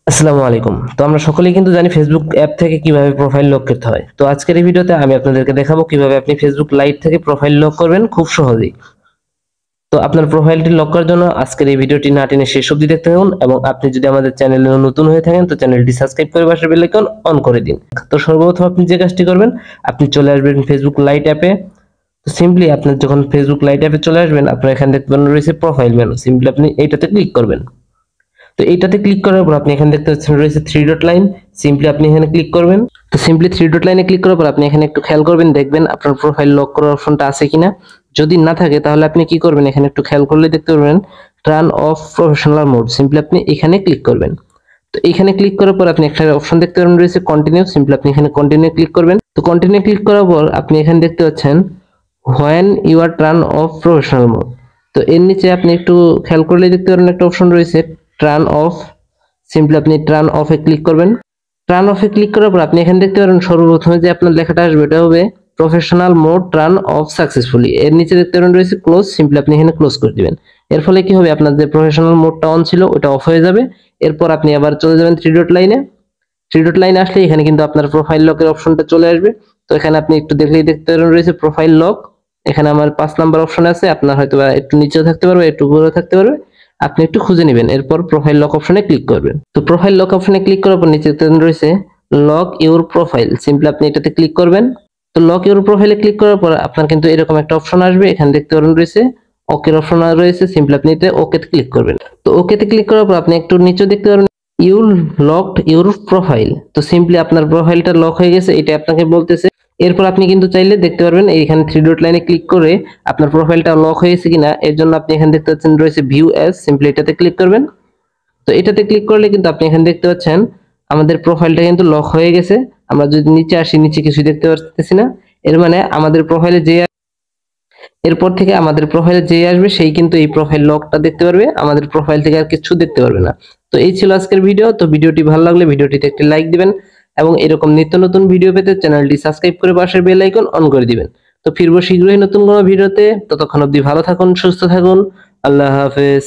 আসসালামু আলাইকুম। তো আমরা সকলেই কিন্তু জানি ফেসবুক অ্যাপ থেকে কিভাবে প্রোফাইল লক করতে হয়। তো আজকের এই ভিডিওতে আমি আপনাদেরকে দেখাবো কিভাবে আপনি ফেসবুক লাইট থেকে প্রোফাইল লক করবেন খুব সহজেই। তো আপনার প্রোফাইলটি লক করার জন্য আজকের এই ভিডিওটি না টেনে শেষ অবধি দেখতে থাকুন এবং আপনি যদি আমাদের চ্যানেলে নতুন হয়ে থাকেন তো চ্যানেলটি সাবস্ক্রাইব করে পাশের বেল আইকন অন করে দিন। তো সর্বপ্রথম আপনি যে কাজটি করবেন, আপনি চলে আসবেন ফেসবুক লাইট অ্যাপে। তো সিম্পলি আপনার যখন ফেসবুক লাইট অ্যাপে চলে আসবেন, আপনার এখানে দেখতে পাবেন রয়েছে প্রোফাইল মেনু। সিম্পলি আপনি এইটাতে ক্লিক করবেন। তো এইটাতে ক্লিক করার পর আপনি এখানে দেখতে পাচ্ছেন রয়েছে থ্রি ডট লাইন। সিম্পলি আপনি এখানে ক্লিক করবেন। তো সিম্পলি থ্রি ডট লাইনে ক্লিক করার পর আপনি এখানে একটু খেয়াল করবেন, দেখবেন আপনার প্রোফাইল লক করার অপশনটা আছে কিনা। যদি না থাকে তাহলে আপনি কি করবেন, এখানে একটু খেয়াল করলে দেখতে পারবেন turn off professional mode. Simply আপনি এখানে ক্লিক করবেন। তো এখানে ক্লিক করার পর আপনি একটা অপশন দেখতে পারবেন রয়েছে কন্টিনিউ। সিম্পলি আপনি এখানে কন্টিনিউ ক্লিক করবেন। তো কন্টিনিউ ক্লিক করার পর আপনি এখানে দেখতে পাচ্ছেন when you are turn off professional mode. তো এর নিচে আপনি একটু খেয়াল করলে দেখতে পারবেন একটা অপশন রয়েছে টার্ন অফ। সিম্পলি আপনি টার্ন অফে ক্লিক করবেন। টার্ন অফে ক্লিক করার পর আপনি এখানে দেখতে পারেন সর্বপ্রথমে যে আপনার লেখাটা আসবে এটা হবে professional mode turn off successfully. এর নিচে দেখতে পারেন রয়েছে ক্লোজ। সিম্পলি আপনি এখানে ক্লোজ করে দিবেন। এর ফলে কি হবে, আপনার যে প্রফেশনাল মোডটা অন ছিল ওটা অফ হয়ে যাবে। এরপর আপনি আবার চলে যাবেন থ্রি ডট লাইনে। থ্রি ডট লাইনে আসলে এখানে কিন্তু আপনার প্রোফাইল লকের অপশনটা চলে আসবে। তো এখানে আপনি একটু দেখলেই দেখতে পারেন রয়েছে প্রোফাইল লক। এখানে আমার 5 নাম্বার অপশন আছে, আপনার হয়তো বা একটু নিচেও থাকতে পারবে একটু উপরেও থাকতে পারবে। আপনি একটু খুঁজে নেবেন, এরপর প্রোফাইল লক অপশনে ক্লিক করবেন। তো প্রোফাইল লক অপশনে ক্লিক করার পর নিচে রয়েছে লক ইউর প্রোফাইল। সিম্পলি আপনি এটাতে ক্লিক করবেন। তো লক ইউর প্রোফাইলে ক্লিক করার পর আপনার কিন্তু এরকম একটা অপশন আসবে, এখানে দেখতে পারেন রয়েছে ওকের অপশন রয়েছে। সিম্পলি আপনি এটা ওকেতে ক্লিক করবেন। তো ওকেতে ক্লিক করার পর আপনি একটু নিচে দেখতে পারেন ইউ লকড ইউর প্রোফাইল। তো সিম্পলি আপনার প্রোফাইলটা লক হয়ে গেছে এটা আপনাকে বলতেছে। এরপর আপনি কিন্তু চাইলে দেখতে পারবেন এইখানে থ্রি ডট লাইনে ক্লিক করে আপনার প্রোফাইলটা লক হয়েছে কিনা এর জন্য আপনি এখানে দেখতে পাচ্ছেন রয়েছে ভিউ অ্যাজ। সিম্পলি এটাতে ক্লিক করবেন। তো এটাতে ক্লিক করলে কিন্তু আপনি এখানে দেখতে পাচ্ছেন আমাদের প্রোফাইলটা কিন্তু লক হয়ে গেছে। আমরা যদি নিচে আসি, নিচে কিছুই দেখতে পাচ্ছি না। এর মানে আমাদের প্রোফাইলে যে এরপর থেকে আমাদের প্রোফাইলে যে আসবে সেই কিন্তু এই প্রোফাইল লকটা দেখতে পারবে, আমাদের প্রোফাইল থেকে আর কিছু দেখতে পারবে না। তো এই ছিল আজকের ভিডিও। তো ভিডিওটি ভালো লাগলে ভিডিওটিতে একটি লাইক দিবেন এবং এরকম নিত্য নতুন ভিডিও পেতে চ্যানেলটি সাবস্ক্রাইব করে পাশের বেল আইকন অন করে দিবেন। তো ফিরবো শীঘ্রই নতুন কোনো ভিডিওতে। ততক্ষণ অবধি ভালো থাকুন, সুস্থ থাকুন। আল্লাহ হাফেজ।